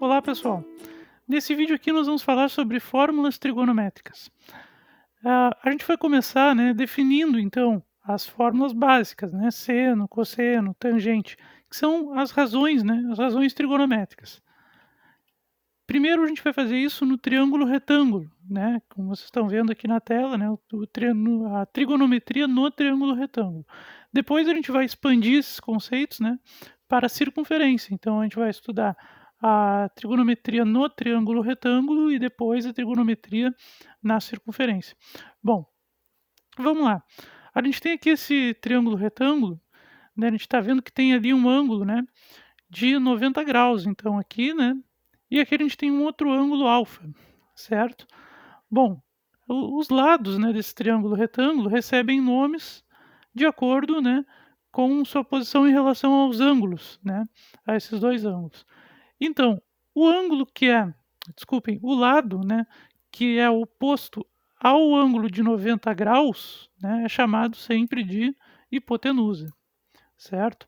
Olá, pessoal. Nesse vídeo aqui nós vamos falar sobre fórmulas trigonométricas. A gente vai começar, né, definindo então as fórmulas básicas, né, seno, cosseno, tangente, que são as razões, né, as razões trigonométricas. Primeiro a gente vai fazer isso no triângulo retângulo, né, como vocês estão vendo aqui na tela, né, a trigonometria no triângulo retângulo. Depois a gente vai expandir esses conceitos, né, para a circunferência. Então a gente vai estudar a trigonometria no triângulo retângulo e depois a trigonometria na circunferência. Bom, vamos lá. A gente tem aqui esse triângulo retângulo, né, a gente está vendo que tem ali um ângulo, né, de 90 graus. Então aqui, né, e aqui a gente tem um outro ângulo alfa, certo? Bom, os lados, né, desse triângulo retângulo recebem nomes de acordo, né, com sua posição em relação aos ângulos, né, a esses dois ângulos. Então, o ângulo que é, desculpem, o lado, né, que é oposto ao ângulo de 90 graus, né, é chamado sempre de hipotenusa, certo?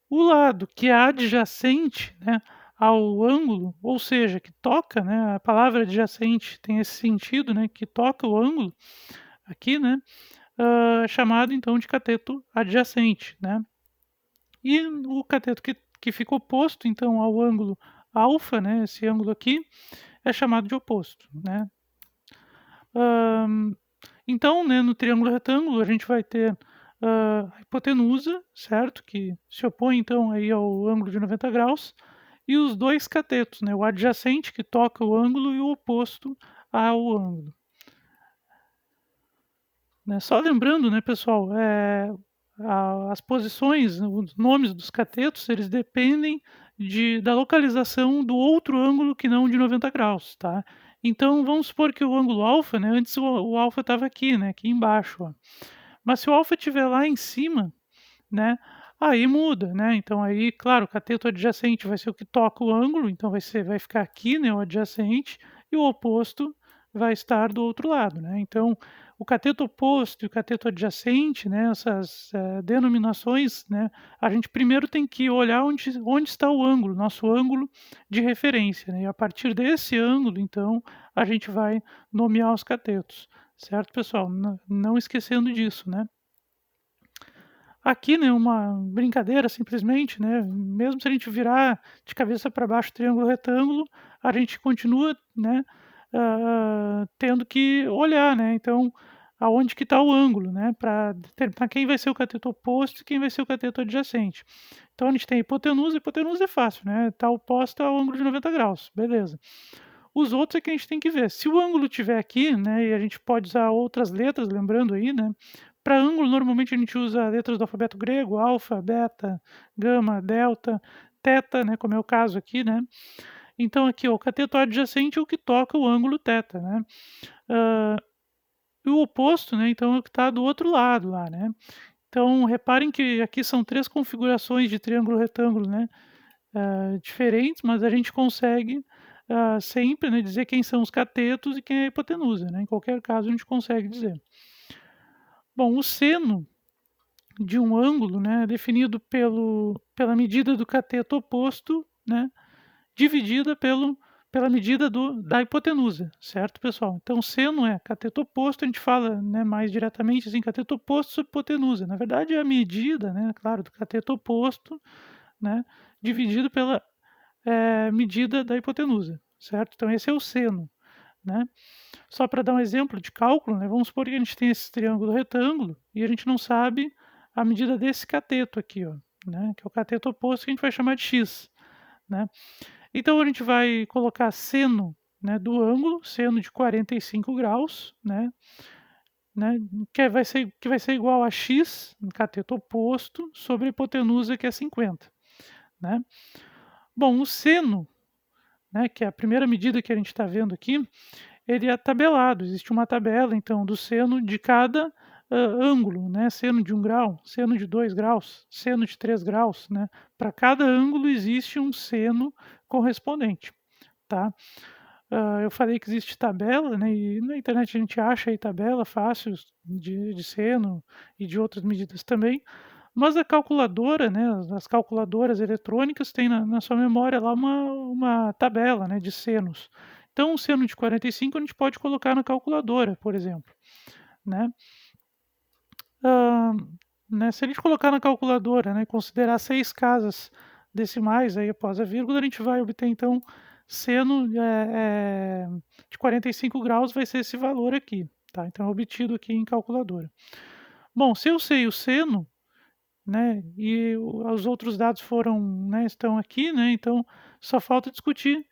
O lado que é adjacente, né, ao ângulo, ou seja, que toca, né, a palavra adjacente tem esse sentido, né, que toca o ângulo aqui, né, é chamado então de cateto adjacente, né. E o cateto que fica oposto então ao ângulo alfa, né, esse ângulo aqui, é chamado de oposto, né. Hã, então, né, no triângulo retângulo a gente vai ter, a hipotenusa, certo, que se opõe então aí ao ângulo de 90 graus, e os 2 catetos, né, o adjacente que toca o ângulo e o oposto ao ângulo. Né, só lembrando, né, pessoal, as posições, os nomes dos catetos, eles dependem da localização do outro ângulo que não de 90 graus, tá. Então vamos supor que o ângulo alfa, né, antes o alfa estava aqui, né, aqui embaixo, ó. Mas se o alfa estiver lá em cima, né, aí muda, né, então aí, claro, o cateto adjacente vai ser o que toca o ângulo, então vai ficar aqui, né, o adjacente, e o oposto vai estar do outro lado, né. Então, o cateto oposto e o cateto adjacente, né, essas, denominações, né, a gente primeiro tem que olhar onde está o ângulo, nosso ângulo de referência, né, e a partir desse ângulo, então, a gente vai nomear os catetos, certo, pessoal? Não esquecendo disso, né. Aqui, né, uma brincadeira simplesmente, né, mesmo se a gente virar de cabeça para baixo triângulo retângulo, a gente continua, né, tendo que olhar, né, então aonde que está o ângulo, né, para determinar quem vai ser o cateto oposto e quem vai ser o cateto adjacente. Então a gente tem hipotenusa é fácil, né, está oposta ao ângulo de 90 graus, beleza. Os outros é que a gente tem que ver. Se o ângulo estiver aqui, né, e a gente pode usar outras letras, lembrando aí, né, para ângulo normalmente a gente usa letras do alfabeto grego, alfa, beta, gama, delta, teta, né, como é o caso aqui, né. Então aqui, ó, o cateto adjacente é o que toca o ângulo teta, né. Hã, e o oposto, né, então é o que está do outro lado lá, né. Então reparem que aqui são 3 configurações de triângulo retângulo, né, diferentes, mas a gente consegue, sempre, né, dizer quem são os catetos e quem é a hipotenusa, né, em qualquer caso a gente consegue dizer. Bom, o seno de um ângulo, né, é definido pela medida do cateto oposto, né, dividida pela medida da hipotenusa, certo, pessoal? Então, seno é cateto oposto, a gente fala, né, mais diretamente assim, cateto oposto sobre hipotenusa. Na verdade, é a medida, né, claro, do cateto oposto, né, dividido pela medida da hipotenusa, certo? Então, esse é o seno, né? Só para dar um exemplo de cálculo, né, vamos supor que a gente tem esse triângulo retângulo e a gente não sabe a medida desse cateto aqui, ó, né, que é o cateto oposto que a gente vai chamar de x, né. Então a gente vai colocar seno, né, do ângulo, seno de 45 graus, né, que vai ser igual a x, cateto oposto, sobre a hipotenusa que é 50, né. Bom, o seno, né, que é a primeira medida que a gente está vendo aqui, ele é tabelado, existe uma tabela então do seno de cada, ângulo, né, seno de 1 grau, seno de 2 graus, seno de 3 graus, né, para cada ângulo existe um seno correspondente, tá. Eu falei que existe tabela, né, e na internet a gente acha aí tabela fácil de seno e de outras medidas também, Mas a calculadora, né, as calculadoras eletrônicas têm na sua memória lá uma tabela, né, de senos. Então, um seno de 45 a gente pode colocar na calculadora, por exemplo, né. Hã, né, se a gente colocar na calculadora, né, e considerar 6 casas decimais aí após a vírgula, a gente vai obter então seno, de 45 graus vai ser esse valor aqui, tá. Então é obtido aqui em calculadora. Bom, se eu sei o seno, né, e os outros dados foram, né, estão aqui, né, então só falta discutir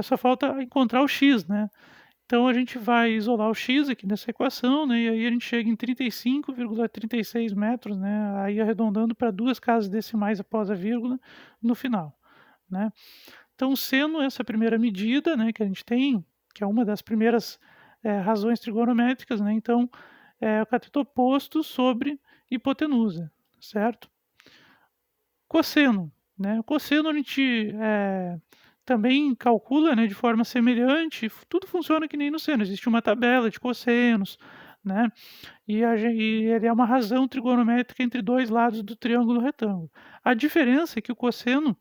só falta encontrar o x, né. Então a gente vai isolar o x aqui nessa equação, né, e aí a gente chega em 35,36 metros, né, aí arredondando para 2 casas decimais após a vírgula no final, né. Então seno essa primeira medida, né, que a gente tem, que é uma das primeiras, razões trigonométricas, né, então é o cateto oposto sobre hipotenusa, certo? Cosseno, né, o cosseno a gente, também calcula, né, de forma semelhante, tudo funciona que nem no seno, existe uma tabela de cossenos, né, e ele é uma razão trigonométrica entre 2 lados do triângulo retângulo. A diferença é que o cosseno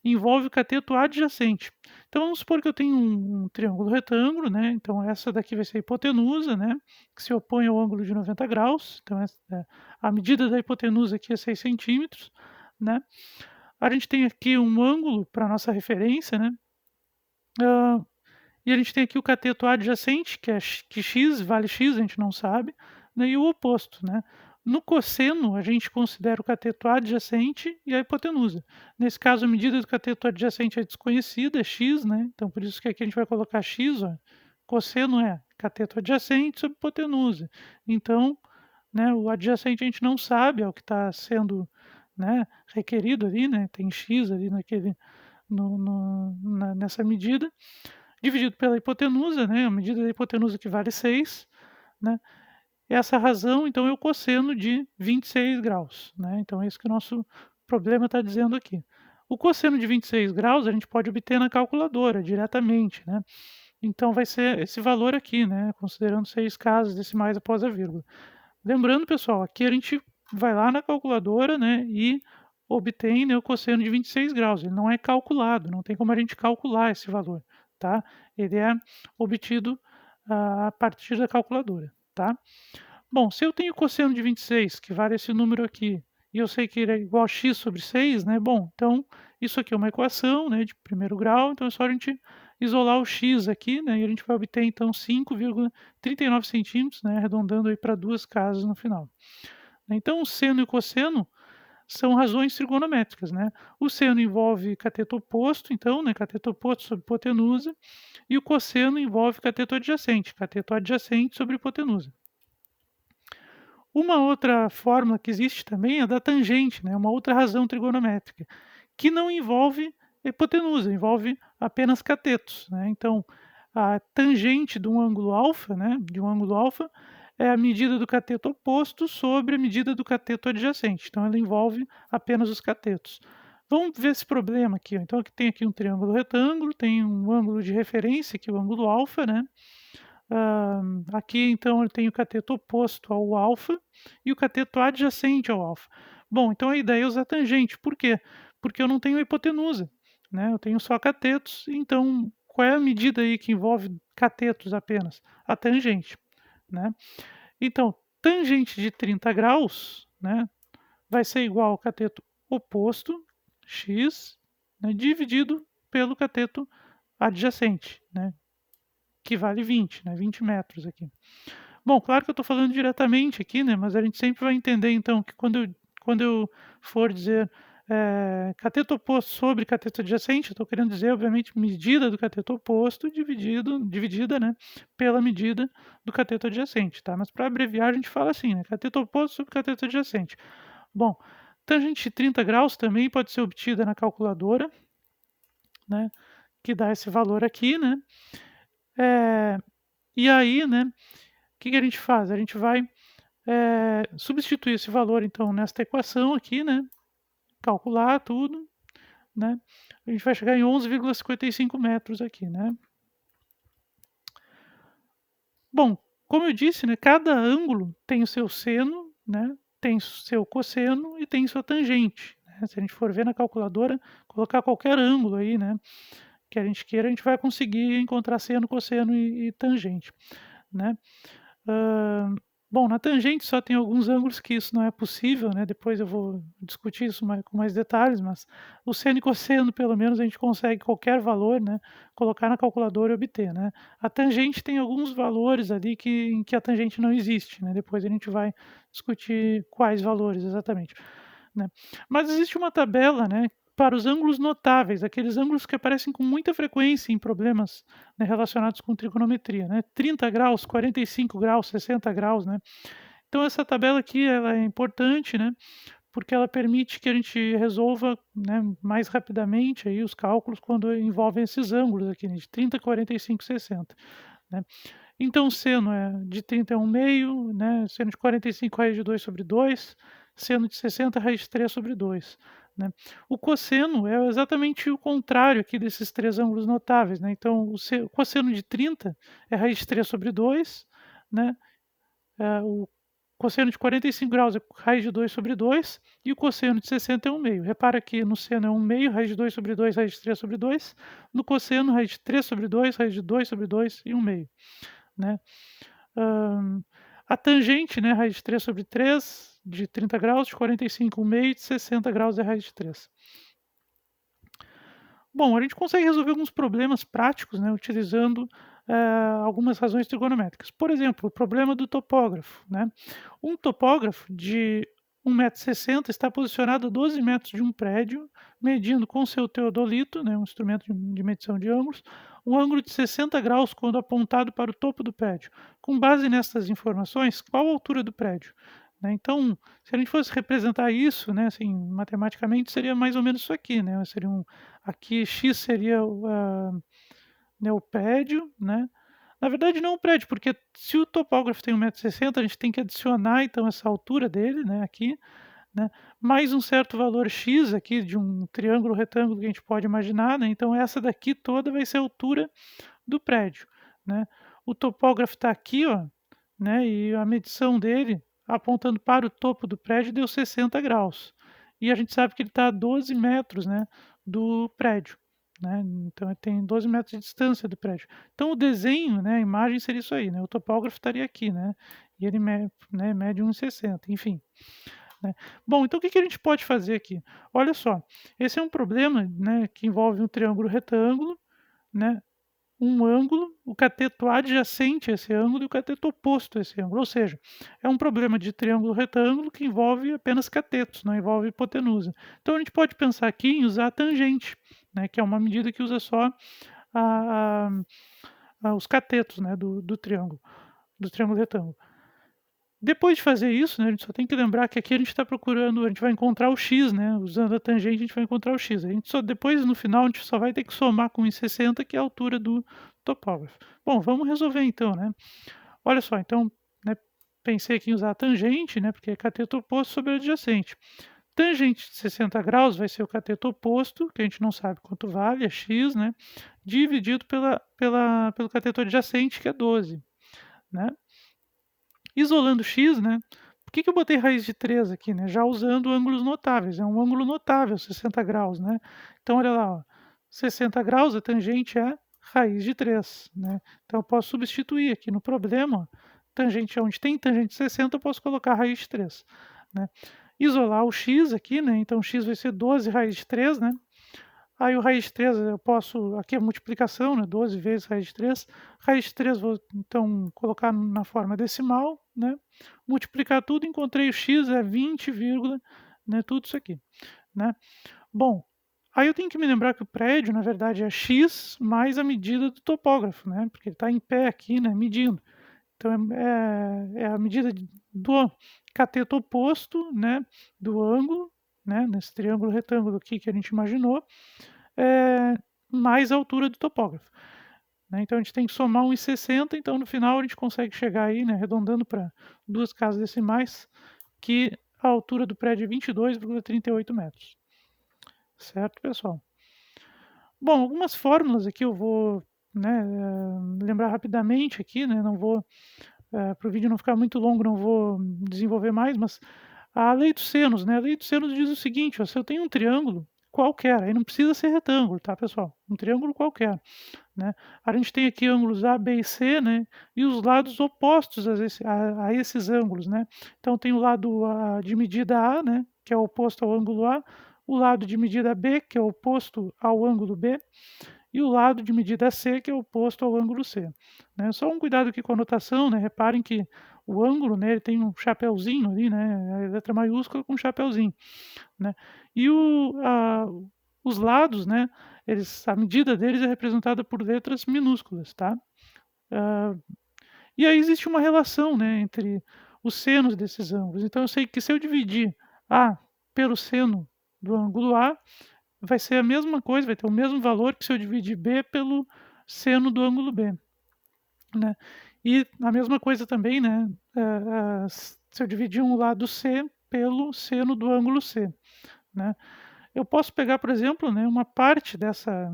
envolve o cateto adjacente. Então vamos supor que eu tenho um triângulo retângulo, né, então essa daqui vai ser a hipotenusa, né, que se opõe ao ângulo de 90 graus, então a medida da hipotenusa aqui é 6 centímetros, né. A gente tem aqui um ângulo para nossa referência, né, hã, e a gente tem aqui o cateto adjacente, que é que x vale x, a gente não sabe, né, e o oposto, né. No cosseno, a gente considera o cateto adjacente e a hipotenusa. Nesse caso, a medida do cateto adjacente é desconhecida, é x, né, então por isso que aqui a gente vai colocar x, ó. Cosseno é cateto adjacente sobre hipotenusa. Então, né, o adjacente a gente não sabe, é o que está sendo, né, requerido ali, né, tem x ali naquele no no na nessa medida, dividido pela hipotenusa, né, a medida da hipotenusa que vale 6, né. Essa razão, então, é o cosseno de 26 graus, né, então é isso que o nosso problema está dizendo aqui. O cosseno de 26 graus a gente pode obter na calculadora diretamente, né, então vai ser esse valor aqui, né, considerando 6 casas decimais após a vírgula. Lembrando, pessoal, aqui a gente vai lá na calculadora, né, e obtém, né, o cosseno de 26 graus. Ele não é calculado, não tem como a gente calcular esse valor, tá? Ele é obtido a partir da calculadora, tá? Bom, se eu tenho cosseno de 26, que vale esse número aqui, e eu sei que ele é igual a x sobre 6, né? Bom, então isso aqui é uma equação, né, de primeiro grau, então é só a gente isolar o x aqui, né, e a gente vai obter então 5,39 centímetros, né, arredondando aí para 2 casas no final. Então o seno e o cosseno são razões trigonométricas, né? O seno envolve cateto oposto, então, né, cateto oposto sobre hipotenusa, e o cosseno envolve cateto adjacente sobre hipotenusa. Uma outra fórmula que existe também é a da tangente, né, uma outra razão trigonométrica, que não envolve hipotenusa, envolve apenas catetos, né. Então, a tangente de um ângulo alfa, né, de um ângulo alfa, é a medida do cateto oposto sobre a medida do cateto adjacente, então ela envolve apenas os catetos. Vamos ver esse problema aqui, ó. Então aqui tem aqui um triângulo retângulo, tem um ângulo de referência, que é o ângulo alfa, né. Aqui então eu tenho o cateto oposto ao alfa e o cateto adjacente ao alfa. Bom, então a ideia é usar tangente, por quê? Porque eu não tenho hipotenusa, né, eu tenho só catetos, então qual é a medida aí que envolve catetos apenas? A tangente, né. Então, tangente de 30 graus, né, vai ser igual ao cateto oposto, x, né, dividido pelo cateto adjacente, né, que vale 20, né, 20 metros aqui. Bom, claro que eu estou falando diretamente aqui, né, mas a gente sempre vai entender então que quando eu for dizer, cateto oposto sobre cateto adjacente, eu estou querendo dizer obviamente medida do cateto oposto dividida, né, pela medida do cateto adjacente, tá. Mas para abreviar a gente fala assim, né, cateto oposto sobre cateto adjacente. Bom, tangente de 30 graus também pode ser obtida na calculadora, né, que dá esse valor aqui, né. Eh, e aí, né, o que que a gente faz? A gente vai, substituir esse valor então nesta equação aqui, né, calcular tudo, né, a gente vai chegar em 11,55 metros aqui, né. Bom, como eu disse, né, cada ângulo tem o seu seno, né, tem seu cosseno e tem sua tangente, né. Se a gente for ver na calculadora, colocar qualquer ângulo aí, né, que a gente queira, a gente vai conseguir encontrar seno, cosseno e tangente, né. Hã, bom, na tangente só tem alguns ângulos que isso não é possível, né, depois eu vou discutir isso com mais detalhes, mas o seno e cosseno, pelo menos, a gente consegue qualquer valor, né, colocar na calculadora e obter, né. A tangente tem alguns valores ali em que a tangente não existe, né, depois a gente vai discutir quais valores exatamente, né. Mas existe uma tabela, né, para os ângulos notáveis, aqueles ângulos que aparecem com muita frequência em problemas, né, relacionados com trigonometria, né, 30 graus, 45 graus, 60 graus, né. Então essa tabela aqui ela é importante, né, porque ela permite que a gente resolva, né, mais rapidamente aí os cálculos quando envolvem esses ângulos aqui, né, de 30, 45 e 60, né. Então o seno de 30 é 1/2, né, seno de 45 raiz de 2 sobre 2, seno de 60 raiz de 3 sobre 2, né. O cosseno é exatamente o contrário aqui desses 3 ângulos notáveis, né, então o cosseno de 30 é raiz de 3 sobre 2, né, o cosseno de 45 graus é raiz de 2 sobre 2 e o cosseno de 60 é 1/2. Repara que no seno é 1/2, raiz de 2 sobre 2, raiz de 3 sobre 2, no cosseno raiz de 3 sobre 2, raiz de 2 sobre 2 e 1/2, né. Hã, a tangente, né, raiz de 3 sobre 3 de 30 graus, de 45 1/2, de 60 graus é raiz de 3. Bom, a gente consegue resolver alguns problemas práticos, né, utilizando, algumas razões trigonométricas. Por exemplo, o problema do topógrafo, né. Um topógrafo de 1,60 m está posicionado a 12 metros de um prédio, medindo com seu teodolito, né, um instrumento de medição de ângulos, um ângulo de 60 graus quando apontado para o topo do prédio. Com base nessas informações, qual a altura do prédio? Né, então, se a gente fosse representar isso, né, assim, matematicamente, seria mais ou menos isso aqui, né, seria aqui x seria né, o prédio, né. Na verdade não o prédio, porque se o topógrafo tem 1,60 m, a gente tem que adicionar então essa altura dele, né, aqui, né, mais um certo valor x aqui de um triângulo retângulo que a gente pode imaginar, né, então essa daqui toda vai ser a altura do prédio, né. O topógrafo está aqui, ó, né, e a medição dele, apontando para o topo do prédio, deu 60 graus. E a gente sabe que ele está a 12 metros, né, do prédio, né, então ele tem 12 metros de distância do prédio. Então o desenho, né, a imagem seria isso aí, né, o topógrafo estaria aqui, né, e ele né, mede 1,60, enfim, né. Bom, então o que que a gente pode fazer aqui? Olha só, esse é um problema, né, que envolve um triângulo retângulo, né, um ângulo, o cateto adjacente a esse ângulo e o cateto oposto a esse ângulo, ou seja, é um problema de triângulo retângulo que envolve apenas catetos, não envolve hipotenusa. Então a gente pode pensar aqui em usar a tangente, né, que é uma medida que usa só a os catetos, né, do triângulo retângulo. Depois de fazer isso, né, a gente só tem que lembrar que aqui a gente está procurando, a gente vai encontrar o x, né, usando a tangente a gente vai encontrar o x. A gente só depois no final a gente só vai ter que somar com 1,60 que é a altura do topógrafo. Bom, vamos resolver então, né. Olha só, então, né, pensei aqui em usar a tangente, né, porque é cateto oposto sobre adjacente. Tangente de 60 graus vai ser o cateto oposto, que a gente não sabe quanto vale, é x, né, dividido pelo cateto adjacente, que é 12, né. Isolando x, né, por que que eu botei raiz de 3 aqui, né, já usando ângulos notáveis, é um ângulo notável 60 graus, né. Então olha lá, ó, 60 graus, a tangente é raiz de 3, né. Então eu posso substituir aqui no problema, ó, tangente onde tem tangente de 60 eu posso colocar raiz de 3, né. Isolar o x aqui, né, então x vai ser 12 raiz de 3, né. Aí o raiz de 3 eu posso aqui é multiplicação, né, 12 vezes raiz de 3. Raiz de 3 vou então colocar na forma decimal, né, multiplicar tudo, encontrei o x é 20, né, tudo isso aqui, né. Bom, aí eu tenho que me lembrar que o prédio na verdade é x mais a medida do topógrafo, né, porque ele está em pé aqui, né, medindo. Então é a medida do cateto oposto, né, do ângulo, né, nesse triângulo retângulo aqui que a gente imaginou, eh, mais a altura do topógrafo, né. Então a gente tem que somar 1,60, então no final a gente consegue chegar aí, né, arredondando para 2 casas decimais, que a altura do prédio é 22,38 metros. Certo, pessoal? Bom, algumas fórmulas aqui eu vou, né, lembrar rapidamente aqui, né, não vou, para o vídeo não ficar muito longo, não vou desenvolver mais, mas A lei dos senos, né, a lei dos senos diz o seguinte, ó, se eu tenho um triângulo qualquer, aí não precisa ser retângulo, tá, pessoal? Um triângulo qualquer, né. A gente tem aqui ângulos A, B e C, né, e os lados opostos a esses ângulos, né. Então tem o lado de medida A, né, que é oposto ao ângulo A, o lado de medida B, que é oposto ao ângulo B, e o lado de medida C, que é oposto ao ângulo C, né. Só um cuidado aqui com a notação, né, reparem que o ângulo, né, ele tem um chapeuzinho ali, né, a letra maiúscula com um chapeuzinho, né. E os lados, né, a medida deles é representada por letras minúsculas, tá. Hã, e aí existe uma relação, né, entre os senos desses ângulos. Então eu sei que se eu dividir A pelo seno do ângulo A, vai ser a mesma coisa, vai ter o mesmo valor que se eu dividir B pelo seno do ângulo B, né. E a mesma coisa também, né, se eu dividir um lado C pelo seno do ângulo C, né. Eu posso pegar, por exemplo, né, uma parte dessa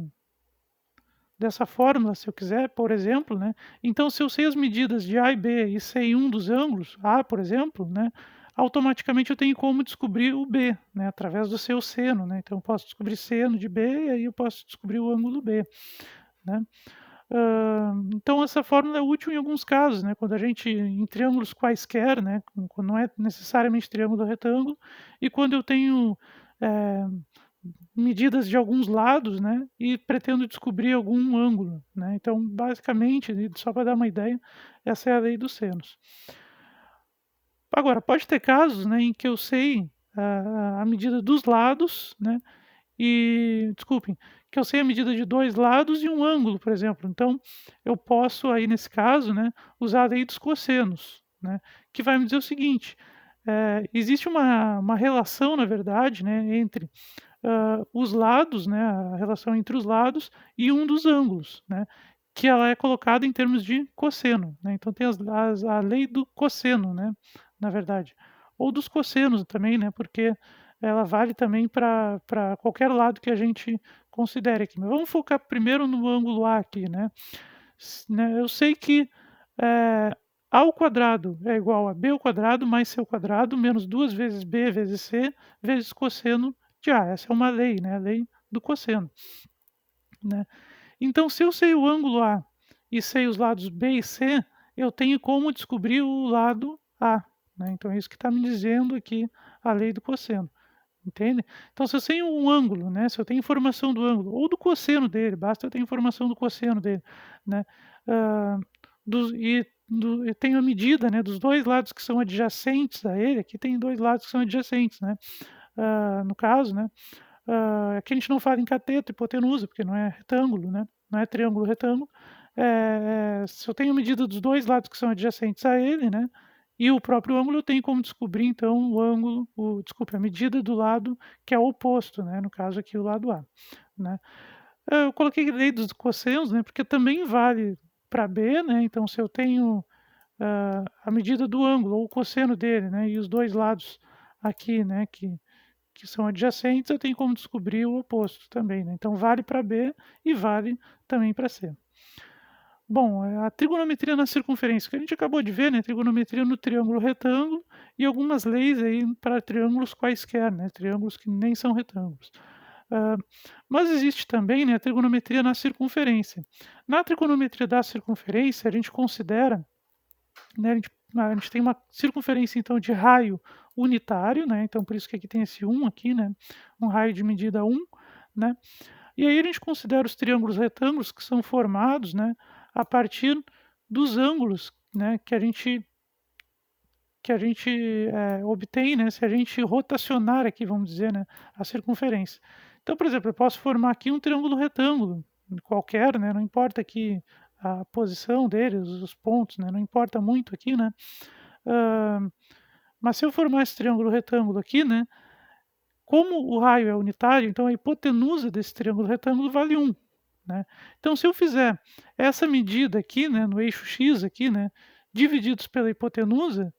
fórmula, se eu quiser, por exemplo, né. Então se eu sei as medidas de A e B e sei um dos ângulos, A, por exemplo, né, automaticamente eu tenho como descobrir o B, né, através do seu seno, né. Então eu posso descobrir seno de B e aí eu posso descobrir o ângulo B, né. Então essa fórmula é útil em alguns casos, né, quando a gente em triângulos quaisquer, né, quando não é necessariamente triângulo ou retângulo, e quando eu tenho, eh, medidas de alguns lados, né, e pretendo descobrir algum ângulo, né. Então basicamente, só para dar uma ideia, essa é a lei dos senos. Agora pode ter casos, né, em que eu sei a medida dos lados, né, desculpem, que eu sei a medida de 2 lados e um ângulo, por exemplo. Então, eu posso aí nesse caso, né, usar a lei dos cossenos, né, que vai me dizer o seguinte, existe uma relação, na verdade, né, entre, os lados, né, a relação entre os lados e um dos ângulos, né, que ela é colocada em termos de cosseno, né. Então tem a lei do cosseno, né, na verdade. Ou dos cossenos também, né, porque ela vale também para qualquer lado que a gente considere aqui. Mas vamos focar primeiro no ângulo A aqui, né. Eu sei que, eh, A ao quadrado é igual a B ao quadrado mais C ao quadrado menos 2 vezes B vezes C vezes cosseno de A. Essa é uma lei, né, a lei do cosseno, né. Então se eu sei o ângulo A e sei os lados B e C, eu tenho como descobrir o lado A, né. Então é isso que está me dizendo aqui a lei do cosseno. Entende? Então, se eu sei um ângulo, né, se eu tenho informação do ângulo ou do cosseno dele, basta eu ter informação do cosseno dele, né, hã, e tenho a medida, né, dos 2 lados que são adjacentes a ele, aqui tem 2 lados que são adjacentes, né, no caso, né, aqui a gente não fala em cateto, hipotenusa, porque não é retângulo, né, não é triângulo retângulo, se eu tenho a medida dos 2 lados que são adjacentes a ele, né, e o próprio ângulo eu tenho como descobrir então o ângulo desculpe, a medida do lado que é o oposto, né, no caso aqui o lado A, né. Eu coloquei lei dos cossenos, né, porque também vale para B, né, então se eu tenho, a medida do ângulo ou o cosseno dele, né, e os 2 lados aqui, né, que são adjacentes, eu tenho como descobrir o oposto também, né, então vale para B e vale também para C. Bom, a trigonometria na circunferência, que a gente acabou de ver, né, trigonometria no triângulo retângulo e algumas leis aí para triângulos quaisquer, né, triângulos que nem são retângulos. Hã, mas existe também, né, a trigonometria na circunferência. Na trigonometria da circunferência, a gente considera, né, a gente tem uma circunferência, então, de raio unitário, né, então por isso que aqui tem esse 1 aqui, né, um raio de medida 1, né, e aí a gente considera os triângulos retângulos que são formados, né, a partir dos ângulos, né, que a gente obtém, né, se a gente rotacionar aqui, vamos dizer, né, a circunferência. Então, por exemplo, eu posso formar aqui um triângulo retângulo qualquer, né, não importa aqui a posição dele, os pontos, né, não importa muito aqui, né. Hã, mas se eu formar esse triângulo retângulo aqui, né, como o raio é unitário, então a hipotenusa desse triângulo retângulo vale 1, né. Então se eu fizer essa medida aqui, né, no eixo x aqui, né, divididos pela hipotenusa,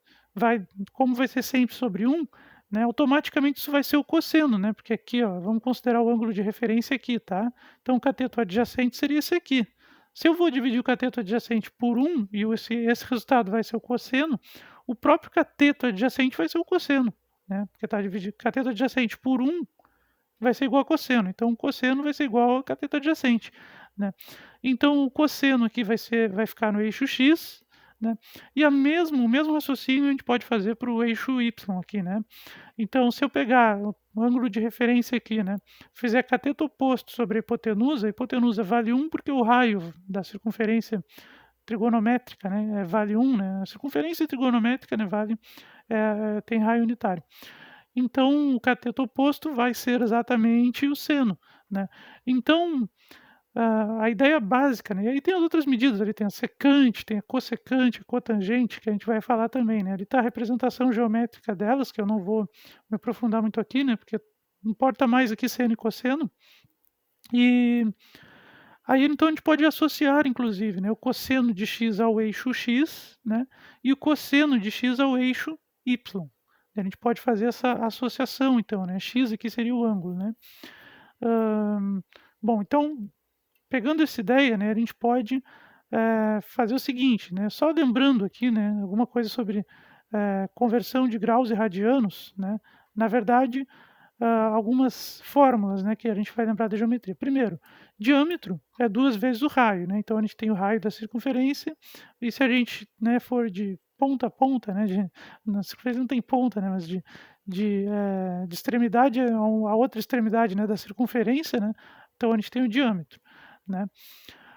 como vai ser sempre sobre 1, né, automaticamente isso vai ser o cosseno, né, porque aqui, ó, vamos considerar o ângulo de referência aqui, tá. Então o cateto adjacente seria esse aqui. Se eu vou dividir o cateto adjacente por 1 e esse resultado vai ser o cosseno, o próprio cateto adjacente vai ser o cosseno, né, porque está dividido cateto adjacente por um vai ser igual a cosseno, então o cosseno vai ser igual a cateto adjacente, né. Então o cosseno aqui vai ficar no eixo x, né, e o mesmo raciocínio a gente pode fazer para o eixo y aqui, né. Então se eu pegar o ângulo de referência aqui, né, fizer cateto oposto sobre a hipotenusa vale 1 porque o raio da circunferência trigonométrica, né, vale 1, né, a circunferência trigonométrica, né, tem raio unitário. Então, o cateto oposto vai ser exatamente o seno, né. Então, a ideia básica, né, e aí tem as outras medidas, ali tem a secante, tem a cossecante, a cotangente, que a gente vai falar também, né, ali está a representação geométrica delas, que eu não vou me aprofundar muito aqui, né, porque importa mais aqui seno e cosseno. E aí, então, a gente pode associar inclusive, né, o cosseno de x ao eixo x, né, e o cosseno de x ao eixo y. A gente pode fazer essa associação então, né, x aqui seria o ângulo, né. Hã, bom, então, pegando essa ideia, né, a gente pode, fazer o seguinte, né, só lembrando aqui, né, alguma coisa sobre, conversão de graus e radianos, né, na verdade, algumas fórmulas, né, que a gente vai lembrar da geometria. Primeiro, diâmetro é 2 vezes o raio, né, então a gente tem o raio da circunferência, e se a gente, né, for de ponta a ponta, né, na circunferência não tem ponta, né, mas de extremidade a outra extremidade, né, da circunferência, né, então a gente tem o diâmetro, né.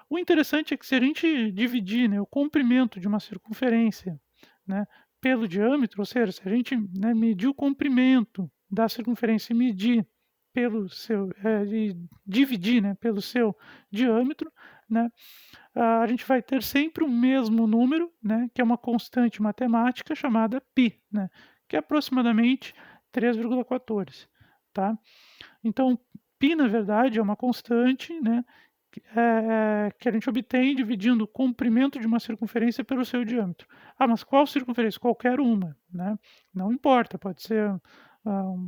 O interessante é que se a gente dividir, né, o comprimento de uma circunferência, né, pelo diâmetro, ou seja, se a gente, né, medir o comprimento da circunferência e medir pelo seu, e dividir, né, pelo seu diâmetro, né, a gente vai ter sempre o mesmo número, né, que é uma constante matemática chamada π, né, que é aproximadamente 3,14, tá. Então, π na verdade é uma constante, né, que a gente obtém dividindo o comprimento de uma circunferência pelo seu diâmetro. Ah, mas qual circunferência? Qualquer uma, né, não importa, pode ser,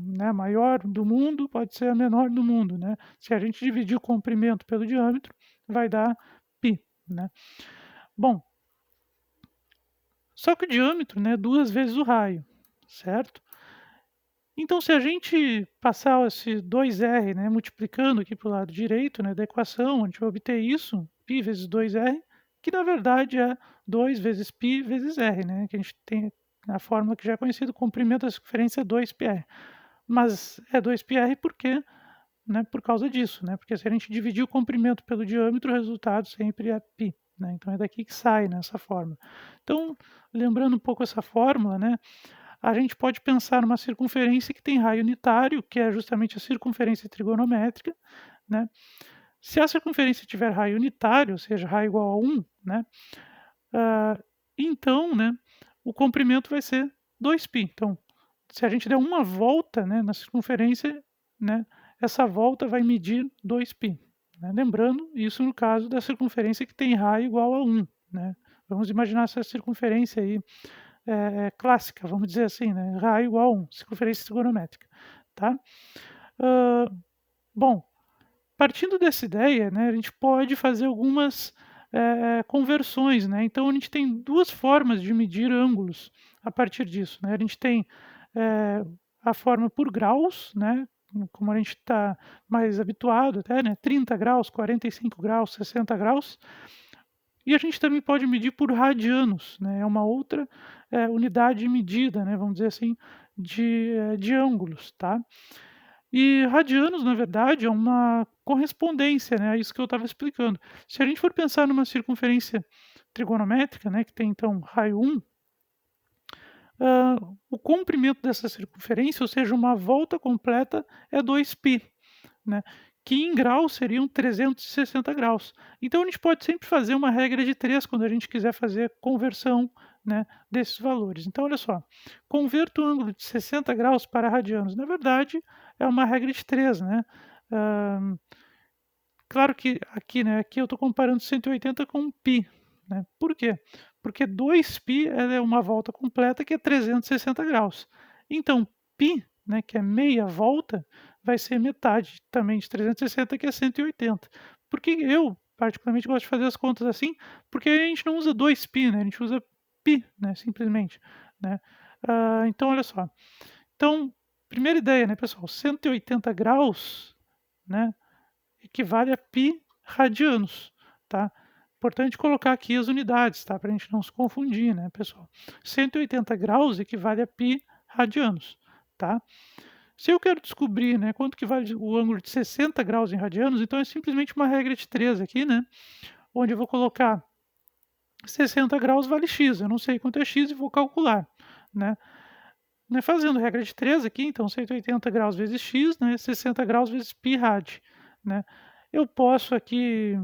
né, a maior do mundo, pode ser a menor do mundo, né. Se a gente dividir o comprimento pelo diâmetro, vai dar π, né. Bom, só que o diâmetro, né, é 2 vezes o raio, certo? Então, se a gente passar esse 2r, né, multiplicando aqui para o lado direito, né, da equação, a gente vai obter isso, π vezes 2r, que na verdade é 2 vezes π vezes r, né, que a gente tem a fórmula que já é conhecida, o comprimento da circunferência é 2πr. Mas é 2πr porque, né, por causa disso, né, porque se a gente dividir o comprimento pelo diâmetro, o resultado sempre é π, né, então é daqui que sai, né, essa fórmula. Então, lembrando um pouco essa fórmula, né, a gente pode pensar numa circunferência que tem raio unitário, que é justamente a circunferência trigonométrica, né. Se a circunferência tiver raio unitário, ou seja, raio igual a 1, né, ah, então, né, o comprimento vai ser 2π. Então, se a gente der uma volta, né, na circunferência, né, essa volta vai medir 2π, né. Lembrando, isso no caso da circunferência que tem raio igual a 1, né. Vamos imaginar essa circunferência aí clássica, vamos dizer assim, né, raio igual a 1, circunferência trigonométrica, tá. Hã, bom, partindo dessa ideia, né, a gente pode fazer algumas, conversões, né, então a gente tem 2 formas de medir ângulos a partir disso, né, a gente tem, eh, a forma por graus, né, como a gente está mais habituado até, né, 30 graus, 45 graus, 60 graus, e a gente também pode medir por radianos, né, é uma outra, unidade de medida, né, vamos dizer assim, de ângulos, tá. E radianos, na verdade, é uma correspondência, né, a isso que eu estava explicando. Se a gente for pensar numa circunferência trigonométrica, né, que tem então raio 1, hã, o comprimento dessa circunferência, ou seja, uma volta completa é 2π, né, que em graus seriam 360 graus. Então a gente pode sempre fazer uma regra de 3 quando a gente quiser fazer conversão, né, desses valores. Então olha só, converta o ângulo de 60 graus para radianos. Na verdade, é uma regra de 3, né. Hã, claro que aqui, né, aqui eu estou comparando 180 com π, né. Por quê? Porque 2π ela é uma volta completa que é 360 graus. Então π, né, que é meia volta, vai ser metade também de 360, que é 180. Porque eu particularmente gosto de fazer as contas assim, porque a gente não usa 2π, né, a gente usa π, né, simplesmente, né. Então olha só, Então, primeira ideia, né, pessoal, 180 graus, né, equivale a π radianos, tá? Importante colocar aqui as unidades, tá? Para a gente não se confundir, né, pessoal? 180 graus equivale a π radianos, tá? Se eu quero descobrir, né, quanto que vale o ângulo de 60 graus em radianos, então é simplesmente uma regra de 3 aqui, né, onde eu vou colocar 60 graus vale x, eu não sei quanto é x e vou calcular, né? Fazendo regra de 3 aqui, então 180 graus vezes x, né, 60 graus vezes π rad, né? Eu posso aqui,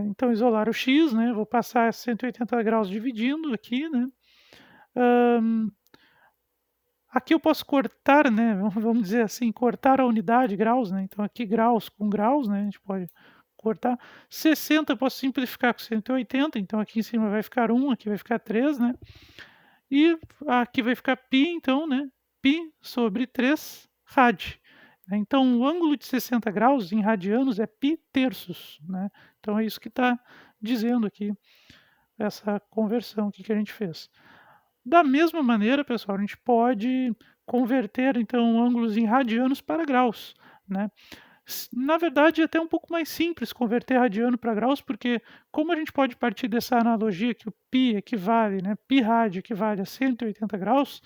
então isolar o x, né, vou passar 180 graus dividindo aqui, né? Aqui eu posso cortar, né, vamos dizer assim, cortar a unidade graus, né, então aqui graus com graus, né, a gente pode cortar. 60 eu posso simplificar com 180, então aqui em cima vai ficar 1, aqui vai ficar 3, né, e aqui vai ficar π, então, né, π sobre 3 rad. Então o ângulo de 60 graus em radianos é π terços, né, então é isso que está dizendo aqui, essa conversão aqui que a gente fez. Da mesma maneira, pessoal, a gente pode converter, então, ângulos em radianos para graus, né? Na verdade, é até um pouco mais simples converter radiano para graus, porque como a gente pode partir dessa analogia que o π equivale, né, π rad equivale a 180 graus,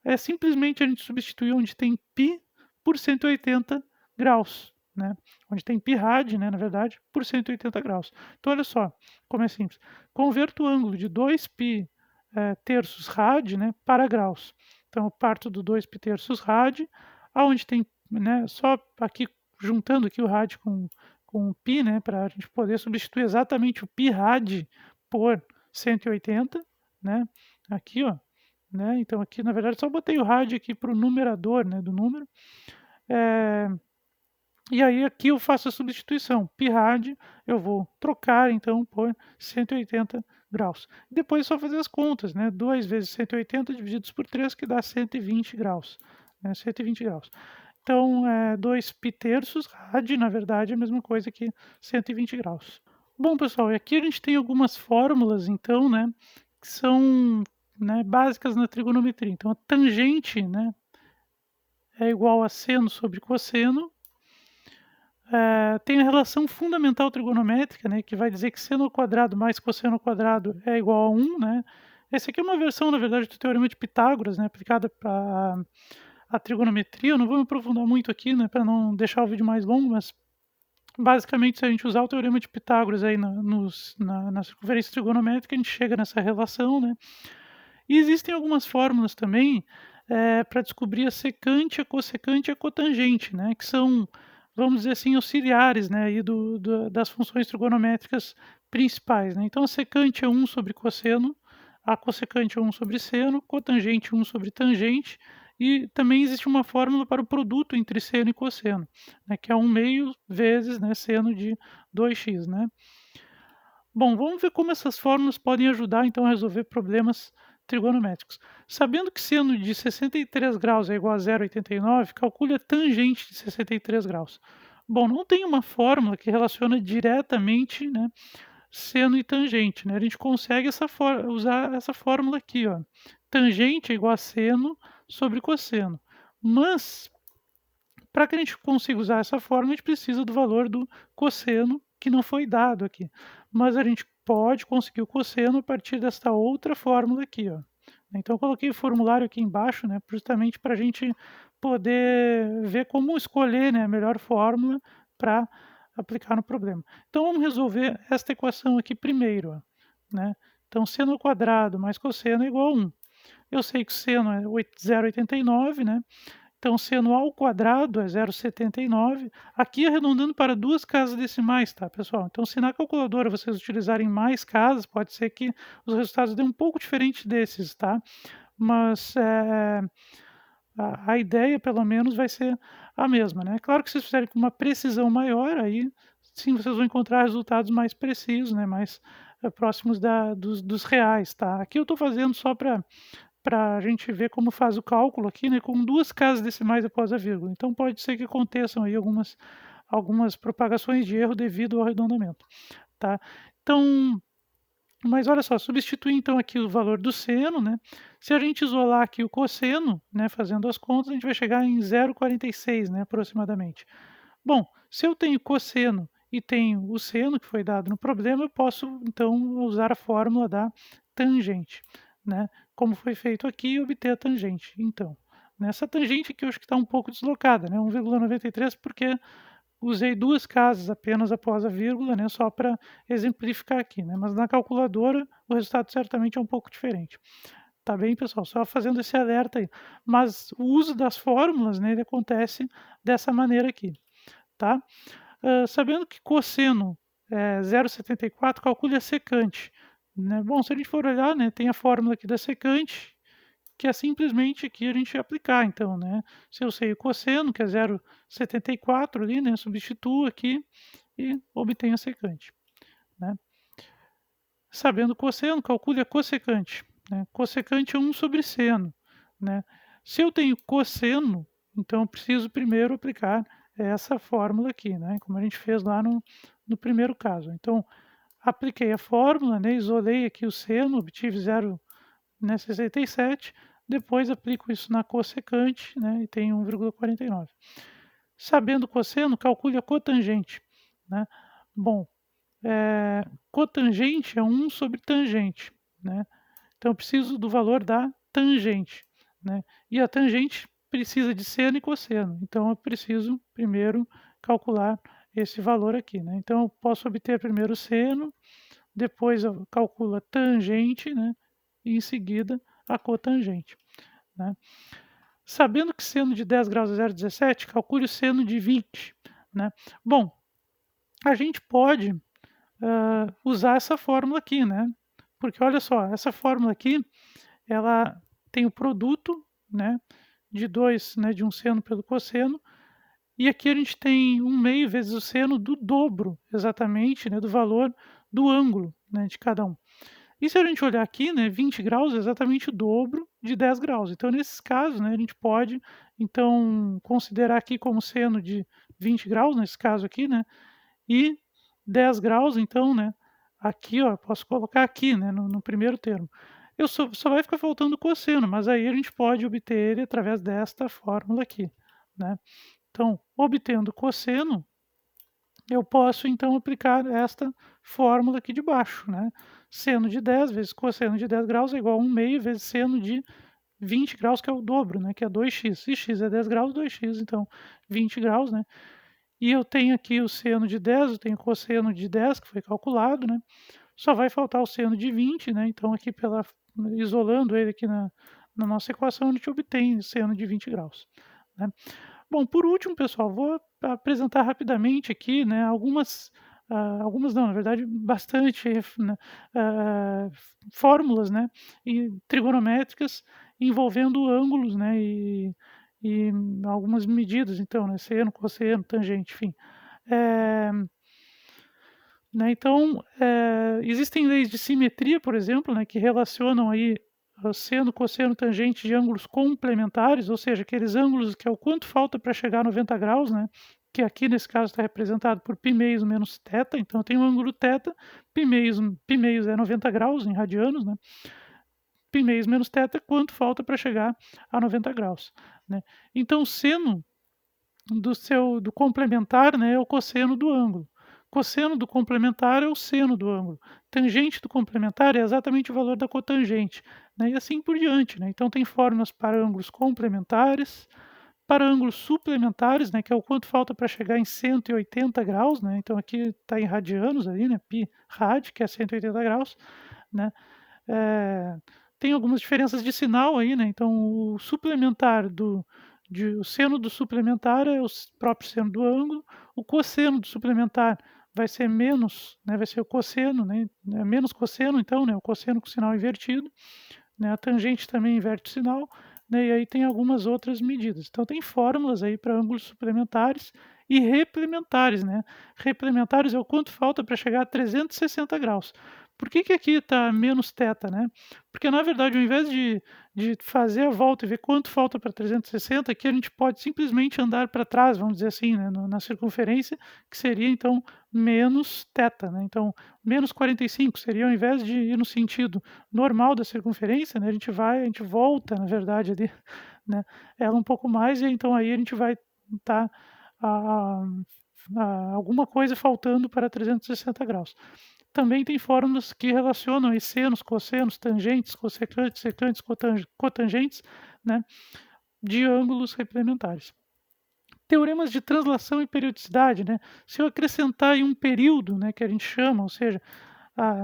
é simplesmente a gente substituir onde tem π por 180 graus, né? Onde tem π rad, né, na verdade, por 180 graus. Então, olha só como é simples. Converto o ângulo de 2π terços rad, né, para graus. Então, eu parto do 2π terços rad, aonde tem, né, só aqui juntando aqui o rad com o π, né, para a gente poder substituir exatamente o π rad por 180, né, aqui, ó, né, então aqui na verdade só botei o rad aqui para o numerador, né, do número, e aí aqui eu faço a substituição, π rad eu vou trocar então por 180 graus. Depois é só fazer as contas, né, 2 vezes 180 divididos por 3 que dá 120 graus, né, 120 graus. Então, 2π terços rad, na verdade, é a mesma coisa que 120 graus. Bom, pessoal, e aqui a gente tem algumas fórmulas, então, né, que são, né, básicas na trigonometria. Então, a tangente, né, é igual a seno sobre cosseno. Tem a relação fundamental trigonométrica, né, que vai dizer que seno ao quadrado mais cosseno ao quadrado é igual a 1, né? Essa aqui é uma versão, na verdade, do teorema de Pitágoras, né, aplicada para a trigonometria. Eu não vou me aprofundar muito aqui, né, para não deixar o vídeo mais longo, mas basicamente, se a gente usar o teorema de Pitágoras aí na circunferência trigonométrica, a gente chega nessa relação, né? E existem algumas fórmulas também para descobrir a secante, a cossecante e a cotangente, né? Que são, vamos dizer assim, auxiliares, né? Aí das funções trigonométricas principais, né? Então, a secante é 1 sobre cosseno, a cossecante é 1 sobre seno, cotangente 1 sobre tangente, e também existe uma fórmula para o produto entre seno e cosseno, né, que é 1 meio vezes, né, seno de 2x, né. Bom, vamos ver como essas fórmulas podem ajudar, então, a resolver problemas trigonométricos. Sabendo que seno de 63 graus é igual a 0,89, calcule a tangente de 63 graus. Bom, não tem uma fórmula que relaciona diretamente, né, seno e tangente, né? A gente consegue usar essa fórmula aqui, ó. Tangente é igual a seno sobre cosseno. Mas, para que a gente consiga usar essa fórmula, a gente precisa do valor do cosseno, que não foi dado aqui. Mas a gente pode conseguir o cosseno a partir desta outra fórmula aqui, ó. Então, eu coloquei o formulário aqui embaixo, né, justamente para a gente poder ver como escolher, né, a melhor fórmula para aplicar no problema. Então, vamos resolver esta equação aqui primeiro, ó, né? Então, seno ao quadrado mais cosseno é igual a 1. Eu sei que o seno é 0,89, né? Então, seno ao quadrado é 0,79. Aqui arredondando para 2 casas decimais, tá, pessoal? Então, se na calculadora vocês utilizarem mais casas, pode ser que os resultados dêem um pouco diferente desses, tá? Mas a ideia, pelo menos, vai ser a mesma, né? Claro que se vocês fizerem com uma precisão maior, aí sim vocês vão encontrar resultados mais precisos, né? Mais próximos dos reais, tá? Aqui eu estou fazendo só para a gente ver como faz o cálculo aqui, né, com 2 casas decimais após a vírgula. Então, pode ser que aconteçam aí algumas propagações de erro devido ao arredondamento, tá? Então, Mas olha só, substituir então aqui o valor do seno, né? Se a gente isolar aqui o cosseno, né, fazendo as contas, a gente vai chegar em 0,46, né, aproximadamente. Bom, se eu tenho cosseno e tenho o seno que foi dado no problema, eu posso então usar a fórmula da tangente, né? Como foi feito aqui, obter a tangente. Então, nessa tangente aqui eu acho que está um pouco deslocada, né? 1,93 porque usei duas casas apenas após a vírgula, né, só para exemplificar aqui, né, mas na calculadora o resultado certamente é um pouco diferente. Tá bem, pessoal? Só fazendo esse alerta aí. Mas o uso das fórmulas, né, ele acontece dessa maneira aqui, tá? Sabendo que cosseno é 0,74, calcule a secante, né? Bom, se a gente for olhar, né, tem a fórmula aqui da secante, que é simplesmente aqui a gente aplicar então, né, se eu sei o cosseno, que é 0,74 ali, né, substituo aqui e obtenho a secante, né. Sabendo o cosseno, calcule a cossecante, né, cossecante é 1 sobre seno, né. Se eu tenho cosseno, então eu preciso primeiro aplicar essa fórmula aqui, né, como a gente fez lá no primeiro caso. Então, apliquei a fórmula, né, isolei aqui o seno, obtive 0,67, depois aplico isso na cossecante, né, e tenho 1,49. Sabendo o cosseno, calcule a cotangente, né. Bom, cotangente é 1 sobre tangente, né, então eu preciso do valor da tangente, né, e a tangente precisa de seno e cosseno, então eu preciso primeiro calcular esse valor aqui, né. Então eu posso obter primeiro o seno, depois eu calculo a tangente, né, e em seguida a cotangente, né. Sabendo que seno de 10 graus é 0,17, calcule o seno de 20, né. Bom, a gente pode, usar essa fórmula aqui, né, porque olha só, essa fórmula aqui, ela tem o produto, né, de 2, né, de um seno pelo cosseno, e aqui a gente tem 1/2 vezes o seno do dobro, exatamente, né, do valor do ângulo, né, de cada um. E se a gente olhar aqui, né, 20 graus é exatamente o dobro de 10 graus. Então, nesses casos, né, a gente pode, então, considerar aqui como seno de 20 graus, nesse caso aqui, né, e 10 graus, então, né, aqui, ó, eu posso colocar aqui, né, no primeiro termo. Eu só vai ficar faltando o cosseno, mas aí a gente pode obter ele através desta fórmula aqui, né. Então, obtendo o cosseno, eu posso então aplicar esta fórmula aqui de baixo, né? Seno de 10 vezes cosseno de 10 graus é igual a 1/2 vezes seno de 20 graus, que é o dobro, né? Que é 2x. Se x é 10 graus, 2x, então 20 graus, né? E eu tenho aqui o seno de 10, eu tenho o cosseno de 10, que foi calculado, né? Só vai faltar o seno de 20, né? Então aqui isolando ele aqui na nossa equação, a gente obtém seno de 20 graus, né? Bom, por último, pessoal, vou apresentar rapidamente aqui, né, algumas não, na verdade, bastante, né, ah, fórmulas, né, e trigonométricas envolvendo ângulos, né, e algumas medidas, então, né, seno, cosseno, tangente, enfim. Eh, né, então, existem leis de simetria, por exemplo, né, que relacionam aí seno, cosseno, tangente de ângulos complementares, ou seja, aqueles ângulos que é o quanto falta para chegar a 90 graus, né, que aqui nesse caso está representado por π menos θ, então eu tenho um ângulo θ, π é 90 graus em radianos, né, π menos θ é quanto falta para chegar a 90 graus, né. Então o seno do complementar, né, é o cosseno do ângulo. Cosseno do complementar é o seno do ângulo. Tangente do complementar é exatamente o valor da cotangente, né, e assim por diante, né. Então tem fórmulas para ângulos complementares, para ângulos suplementares, né, que é o quanto falta para chegar em 180 graus, né, então aqui está em radianos ali, né, π rad, que é 180 graus, né. Eh, Tem algumas diferenças de sinal aí, né, então o suplementar o seno do suplementar é o próprio seno do ângulo, o cosseno do suplementar vai ser menos, né, vai ser o cosseno, né, menos cosseno então, né, o cosseno com sinal invertido, né, a tangente também inverte o sinal, né, e aí tem algumas outras medidas. Então tem fórmulas aí para ângulos suplementares e replementares, né. Replementares é o quanto falta para chegar a 360 graus. Por que que aqui está menos θ, né? Porque na verdade ao invés de fazer a volta e ver quanto falta para 360, aqui a gente pode simplesmente andar para trás, vamos dizer assim, né, na circunferência, que seria então menos θ, né? Então, menos 45 seria ao invés de ir no sentido normal da circunferência, né, a gente volta, na verdade, ali, né, ela um pouco mais, e então aí a gente vai estar alguma coisa faltando para 360 graus. Também tem fórmulas que relacionam aí senos, cossenos, tangentes, cossecantes, secantes, cotangentes, né, de ângulos complementares. Teoremas de translação e periodicidade, né? Se eu acrescentar aí um período, né, que a gente chama, ou seja,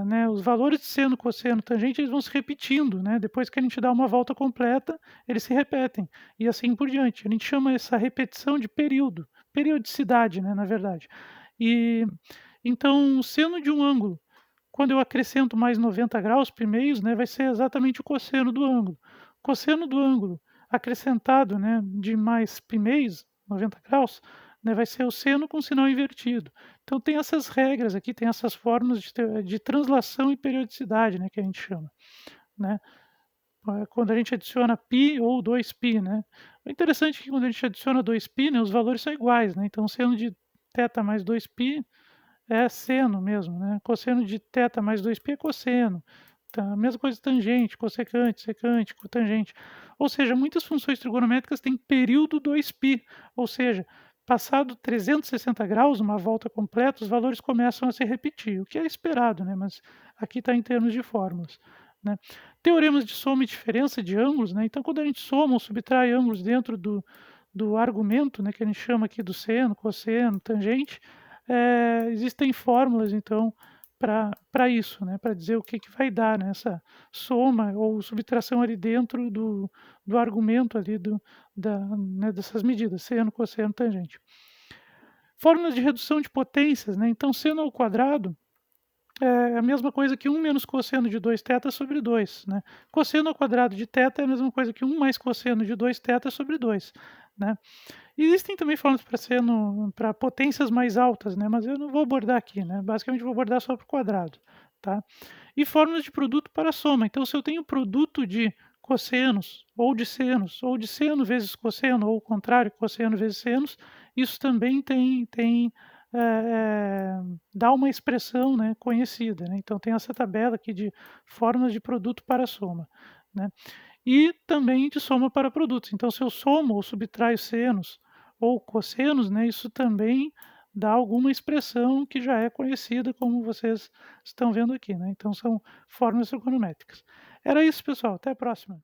né, os valores de seno, cosseno, tangente, eles vão se repetindo, né? Depois que a gente dá uma volta completa, eles se repetem, e assim por diante. A gente chama essa repetição de período, periodicidade, né, na verdade. E então, o seno de um ângulo, quando eu acrescento mais 90 graus primeiros, né, vai ser exatamente o cosseno do ângulo. Cosseno do ângulo acrescentado, né, de mais primeiros, 90 graus, né, vai ser o seno com sinal invertido. Então tem essas regras aqui, tem essas formas de translação e periodicidade, né, que a gente chama, né. Quando a gente adiciona π ou 2π, né. O interessante é que quando a gente adiciona 2π, né, os valores são iguais, né, então seno de θ mais 2π é seno mesmo, né. Cosseno de θ mais 2π é cosseno. Tá, a mesma coisa tangente, cossecante, secante, cotangente. Ou seja, muitas funções trigonométricas têm período 2π, ou seja, passado 360 graus, uma volta completa, os valores começam a se repetir, o que é esperado, né, mas aqui está em termos de fórmulas, né. Teoremas de soma e diferença de ângulos, né, então quando a gente soma ou subtrai ângulos dentro do argumento, né, que a gente chama aqui do seno, cosseno, tangente, existem fórmulas então para isso, né, para dizer o que que vai dar, né, essa soma ou subtração ali dentro do argumento ali né, dessas medidas, seno, cosseno, tangente. Fórmulas de redução de potências, né, então seno ao quadrado é a mesma coisa que 1 menos cosseno de 2θ sobre 2, né. Cosseno ao quadrado de θ é a mesma coisa que 1 mais cosseno de 2θ sobre 2, né. Existem também fórmulas para seno para potências mais altas, né, mas eu não vou abordar aqui, né, basicamente vou abordar só para o quadrado, tá. E fórmulas de produto para soma, então se eu tenho produto de cossenos, ou de seno vezes cosseno, ou o contrário, cosseno vezes senos, isso também dá uma expressão, né, conhecida, né, então tem essa tabela aqui de fórmulas de produto para soma, né. E também de soma para produtos, então se eu somo ou subtraio senos ou cossenos, né, isso também dá alguma expressão que já é conhecida, como vocês estão vendo aqui, né, então são fórmulas trigonométricas. Era isso, pessoal, até a próxima.